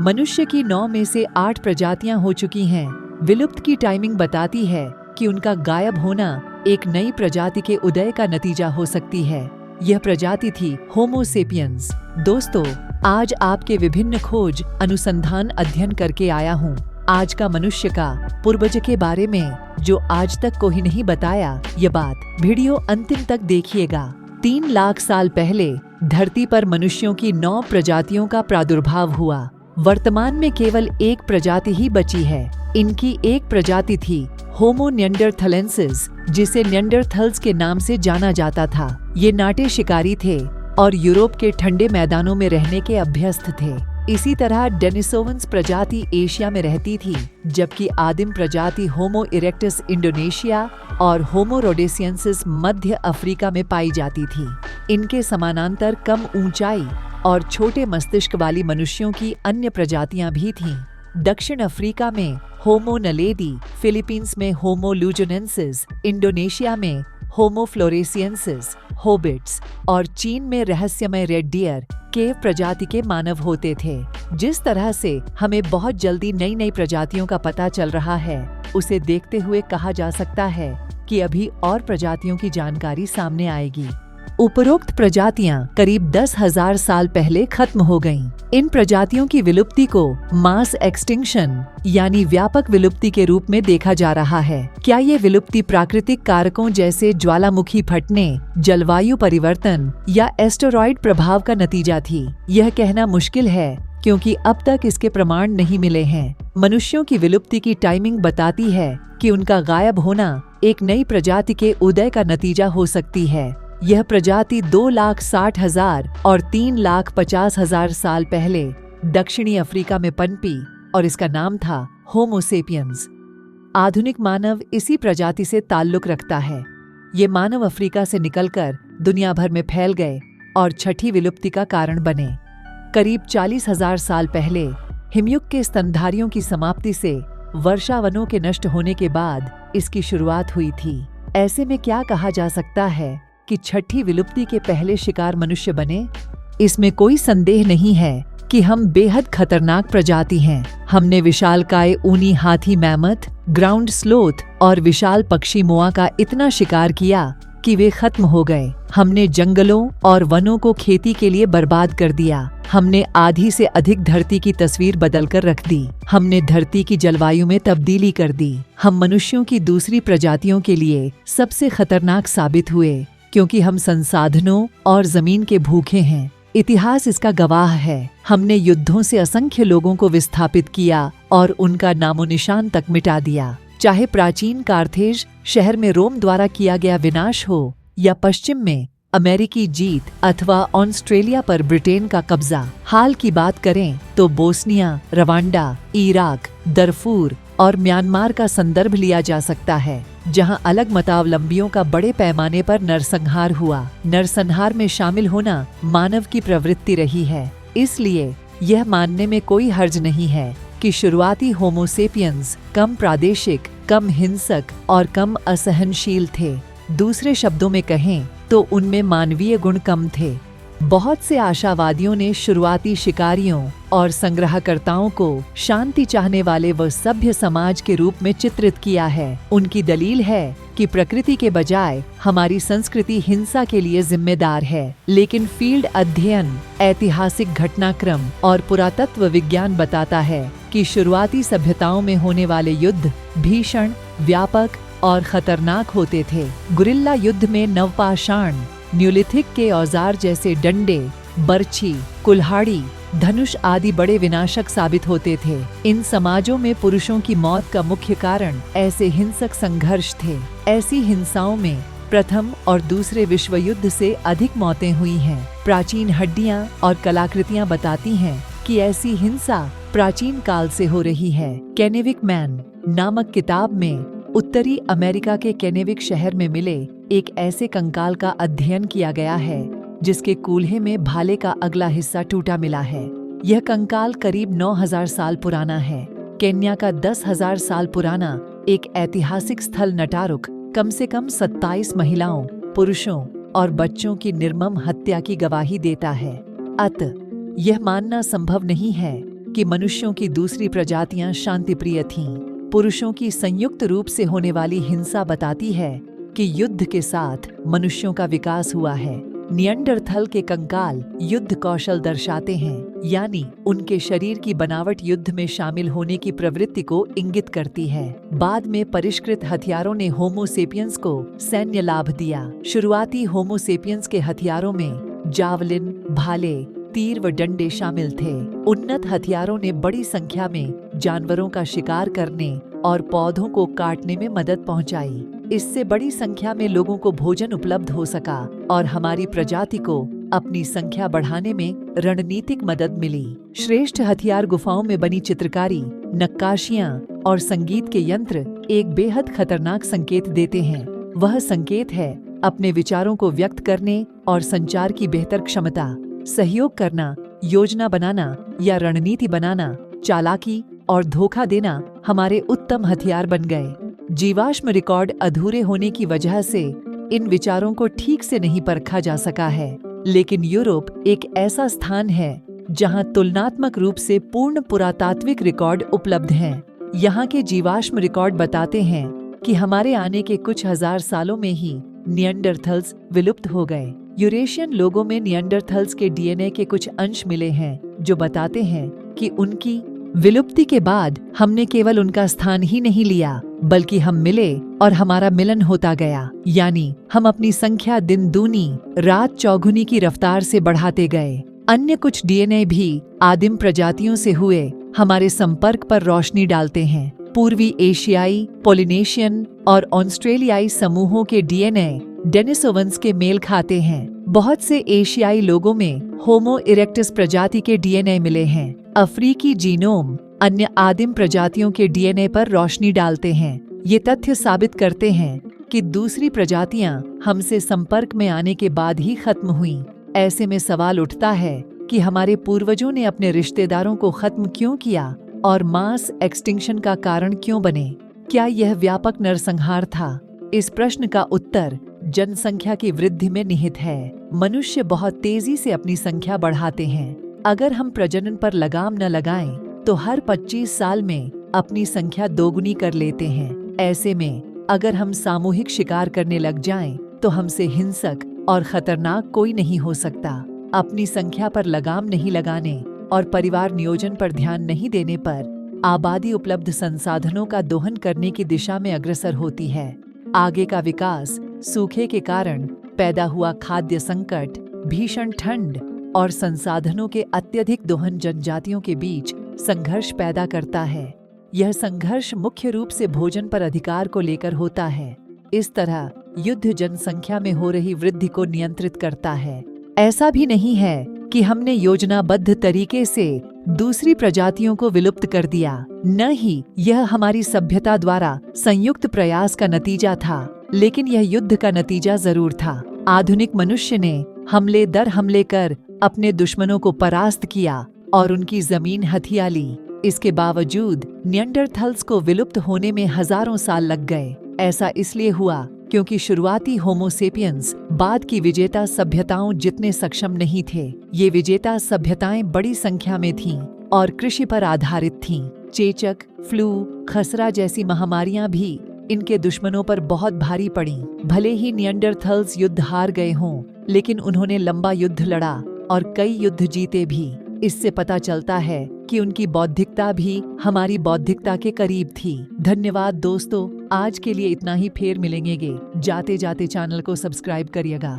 मनुष्य की 9 में से 8 प्रजातियां हो चुकी हैं। विलुप्त की टाइमिंग बताती है कि उनका गायब होना एक नई प्रजाति के उदय का नतीजा हो सकती है। यह प्रजाति थी होमो सेपियंस। दोस्तों, आज आपके विभिन्न खोज अनुसंधान अध्ययन करके आया हूँ। आज का मनुष्य का पूर्वज के बारे में जो आज तक को ही नहीं बताया, ये बात वीडियो अंतिम तक देखिएगा। 3 लाख साल पहले धरती पर मनुष्यों की 9 प्रजातियों का प्रादुर्भाव हुआ। वर्तमान में केवल एक प्रजाति ही बची है। इनकी एक प्रजाति थी होमो निएंडरथालेंसिस, जिसे निएंडरथल्स के नाम से जाना जाता था। ये नाटे शिकारी थे और यूरोप के ठंडे मैदानों में रहने के अभ्यस्त थे। इसी तरह डेनिसोवंस प्रजाति एशिया में रहती थी, जबकि आदिम प्रजाति होमो इरेक्टस इंडोनेशिया और होमो रोडेसियंसिस मध्य अफ्रीका में पाई जाती थी। इनके समानांतर कम ऊंचाई और छोटे मस्तिष्क वाली मनुष्यों की अन्य प्रजातियां भी थीं। दक्षिण अफ्रीका में होमो नलेदी, फिलीपींस में होमो लुजुनेंसिस, इंडोनेशिया में होमो फ्लोरेसियंसिस, होबिट्स और चीन में रहस्यमय रेड डियर, केव प्रजाति के मानव होते थे। जिस तरह से हमें बहुत जल्दी नई नई प्रजातियों का पता चल रहा है, उसे देखते हुए कहा जा सकता है कि अभी और प्रजातियों की जानकारी सामने आएगी। उपरोक्त प्रजातियां करीब 10,000 साल पहले खत्म हो गईं। इन प्रजातियों की विलुप्ति को मास एक्सटिंक्शन यानी व्यापक विलुप्ति के रूप में देखा जा रहा है। क्या ये विलुप्ति प्राकृतिक कारकों जैसे ज्वालामुखी फटने, जलवायु परिवर्तन या एस्टेरॉयड प्रभाव का नतीजा थी? यह कहना मुश्किल है, क्योंकि अब तक इसके प्रमाण नहीं मिले हैं। मनुष्यों की विलुप्ति की टाइमिंग बताती है कि उनका गायब होना एक नई प्रजाति के उदय का नतीजा हो सकती है। यह प्रजाति 2,60,000 और 3,50,000 साल पहले दक्षिणी अफ्रीका में पनपी और इसका नाम था होमो सेपियंस। आधुनिक मानव इसी प्रजाति से ताल्लुक रखता है। ये मानव अफ्रीका से निकलकर दुनिया भर में फैल गए और छठी विलुप्ति का कारण बने। करीब 40,000 साल पहले हिमयुग के स्तनधारियों की समाप्ति से वर्षावनों के नष्ट होने के बाद इसकी शुरुआत हुई थी। ऐसे में क्या कहा जा सकता है कि छठी विलुप्ति के पहले शिकार मनुष्य बने? इसमें कोई संदेह नहीं है कि हम बेहद खतरनाक प्रजाति हैं। हमने विशालकाय ऊनी हाथी मैमथ, ग्राउंड स्लोथ और विशाल पक्षी मोआ का इतना शिकार किया कि वे खत्म हो गए। हमने जंगलों और वनों को खेती के लिए बर्बाद कर दिया। हमने आधी से अधिक धरती की तस्वीर बदलकर रख दी। हमने धरती की जलवायु में तब्दीली कर दी। हम मनुष्यों की दूसरी प्रजातियों के लिए सबसे खतरनाक साबित हुए, क्योंकि हम संसाधनों और जमीन के भूखे हैं। इतिहास इसका गवाह है। हमने युद्धों से असंख्य लोगों को विस्थापित किया और उनका नामो निशान तक मिटा दिया। चाहे प्राचीन कार्थेज शहर में रोम द्वारा किया गया विनाश हो या पश्चिम में अमेरिकी जीत अथवा ऑस्ट्रेलिया पर ब्रिटेन का कब्जा। हाल की बात करें तो बोस्निया, रवांडा, इराक, दरफूर और म्यांमार का संदर्भ लिया जा सकता है, जहां अलग मतावलंबियों का बड़े पैमाने पर नरसंहार हुआ। नरसंहार में शामिल होना मानव की प्रवृत्ति रही है, इसलिए यह मानने में कोई हर्ज नहीं है कि शुरुआती होमो सेपियंस कम प्रादेशिक, कम हिंसक और कम असहनशील थे। दूसरे शब्दों में कहें तो उनमें मानवीय गुण कम थे। बहुत से आशावादियों ने शुरुआती शिकारियों और संग्रहकर्ताओं को शांति चाहने वाले व सभ्य समाज के रूप में चित्रित किया है। उनकी दलील है कि प्रकृति के बजाय हमारी संस्कृति हिंसा के लिए जिम्मेदार है। लेकिन फील्ड अध्ययन, ऐतिहासिक घटनाक्रम और पुरातत्व विज्ञान बताता है कि शुरुआती सभ्यताओं में होने वाले युद्ध भीषण, व्यापक और खतरनाक होते थे। गुरिल्ला युद्ध में नवपाषाण, न्यूलिथिक के औजार जैसे डंडे, बर्छी, कुल्हाड़ी, धनुष आदि बड़े विनाशक साबित होते थे। इन समाजों में पुरुषों की मौत का मुख्य कारण ऐसे हिंसक संघर्ष थे। ऐसी हिंसाओं में प्रथम और दूसरे विश्व युद्ध से अधिक मौतें हुई हैं। प्राचीन हड्डियां और कलाकृतियां बताती हैं कि ऐसी हिंसा प्राचीन काल से हो रही है। केनेविक मैन नामक किताब में उत्तरी अमेरिका के केनेविक शहर में मिले एक ऐसे कंकाल का अध्ययन किया गया है जिसके कूल्हे में भाले का अगला हिस्सा टूटा मिला है। यह कंकाल करीब 9,000 साल पुराना है। केन्या का 10,000 साल पुराना एक ऐतिहासिक स्थल नटारुक कम से कम 27 महिलाओं, पुरुषों और बच्चों की निर्मम हत्या की गवाही देता है। अतः यह मानना संभव नहीं है कि मनुष्यों की दूसरी प्रजातियां शांतिप्रिय थीं। पुरुषों की संयुक्त रूप से होने वाली हिंसा बताती है कि युद्ध के साथ मनुष्यों का विकास हुआ है। निएंडरथल के कंकाल युद्ध कौशल दर्शाते हैं, यानी उनके शरीर की बनावट युद्ध में शामिल होने की प्रवृत्ति को इंगित करती है। बाद में परिष्कृत हथियारों ने होमो सेपियंस को सैन्य लाभ दिया। शुरुआती होमो सेपियंस के हथियारों में जावलिन, भाले, तीर व डंडे शामिल थे। उन्नत हथियारों ने बड़ी संख्या में जानवरों का शिकार करने और पौधों को काटने में मदद पहुंचाई। इससे बड़ी संख्या में लोगों को भोजन उपलब्ध हो सका और हमारी प्रजाति को अपनी संख्या बढ़ाने में रणनीतिक मदद मिली। श्रेष्ठ हथियार, गुफाओं में बनी चित्रकारी, नक्काशियां और संगीत के यंत्र एक बेहद खतरनाक संकेत देते हैं। वह संकेत है अपने विचारों को व्यक्त करने और संचार की बेहतर क्षमता। सहयोग करना, योजना बनाना या रणनीति बनाना, चालाकी और धोखा देना हमारे उत्तम हथियार बन गए। जीवाश्म रिकॉर्ड अधूरे होने की वजह से इन विचारों को ठीक से नहीं परखा जा सका है, लेकिन यूरोप एक ऐसा स्थान है जहां तुलनात्मक रूप से पूर्ण पुरातात्विक रिकॉर्ड उपलब्ध हैं। यहाँ के जीवाश्म रिकॉर्ड बताते हैं कि हमारे आने के कुछ हजार सालों में ही निएंडरथल्स विलुप्त हो गए। यूरेशियन लोगों में निएंडरथल्स के डीएनए के कुछ अंश मिले हैं जो बताते हैं कि उनकी विलुप्ति के बाद हमने केवल उनका स्थान ही नहीं लिया, बल्कि हम मिले और हमारा मिलन होता गया। यानी हम अपनी संख्या दिन दूनी रात चौगुनी की रफ्तार से बढ़ाते गए। अन्य कुछ डीएनए भी आदिम प्रजातियों से हुए हमारे संपर्क पर रोशनी डालते हैं। पूर्वी एशियाई, पोलिनेशियन और ऑस्ट्रेलियाई समूहों के डीएनए डेनिसोवंस के मेल खाते हैं। बहुत से एशियाई लोगों में होमो इरेक्टस प्रजाति के डीएनए मिले हैं। अफ्रीकी जीनोम अन्य आदिम प्रजातियों के डीएनए पर रोशनी डालते हैं। ये तथ्य साबित करते हैं कि दूसरी प्रजातियां हमसे संपर्क में आने के बाद ही खत्म हुईं। ऐसे में सवाल उठता है कि हमारे पूर्वजों ने अपने रिश्तेदारों को खत्म क्यों किया और मास एक्सटिंक्शन का कारण क्यों बने? क्या यह व्यापक नरसंहार था? इस प्रश्न का उत्तर जनसंख्या की वृद्धि में निहित है। मनुष्य बहुत तेजी से अपनी संख्या बढ़ाते हैं। अगर हम प्रजनन पर लगाम न लगाएं, तो हर 25 साल में अपनी संख्या दोगुनी कर लेते हैं। ऐसे में अगर हम सामूहिक शिकार करने लग जाएं, तो हमसे हिंसक और खतरनाक कोई नहीं हो सकता। अपनी संख्या पर लगाम नहीं लगाने और परिवार नियोजन पर ध्यान नहीं देने पर आबादी उपलब्ध संसाधनों का दोहन करने की दिशा में अग्रसर होती है। आगे का विकास सूखे के कारण पैदा हुआ खाद्य संकट, भीषण ठंड और संसाधनों के अत्यधिक दोहन जनजातियों के बीच संघर्ष पैदा करता है। यह संघर्ष मुख्य रूप से भोजन पर अधिकार को लेकर होता है। इस तरह युद्ध जनसंख्या में हो रही वृद्धि को नियंत्रित करता है। ऐसा भी नहीं है कि हमने योजनाबद्ध तरीके से दूसरी प्रजातियों को विलुप्त कर दिया। न ही यह हमारी सभ्यता द्वारा संयुक्त प्रयास का नतीजा था, लेकिन यह युद्ध का नतीजा जरूर था। आधुनिक मनुष्य ने हमले दर हमले कर अपने दुश्मनों को परास्त किया और उनकी जमीन हथिया ली। इसके बावजूद निएंडरथल्स को विलुप्त होने में हजारों साल लग गए। ऐसा इसलिए हुआ क्योंकि शुरुआती होमो सेपियंस बाद की विजेता सभ्यताओं जितने सक्षम नहीं थे। ये विजेता सभ्यताएं बड़ी संख्या में थीं और कृषि पर आधारित थीं। चेचक, फ्लू, खसरा जैसी महामारियां भी इनके दुश्मनों पर बहुत भारी पड़ी। भले ही निएंडरथल्स युद्ध हार गए हों, लेकिन उन्होंने लंबा युद्ध लड़ा और कई युद्ध जीते भी। इससे पता चलता है कि उनकी बौद्धिकता भी हमारी बौद्धिकता के करीब थी। धन्यवाद दोस्तों, आज के लिए इतना ही। फिर मिलेंगे। जाते जाते चैनल को सब्सक्राइब करिएगा।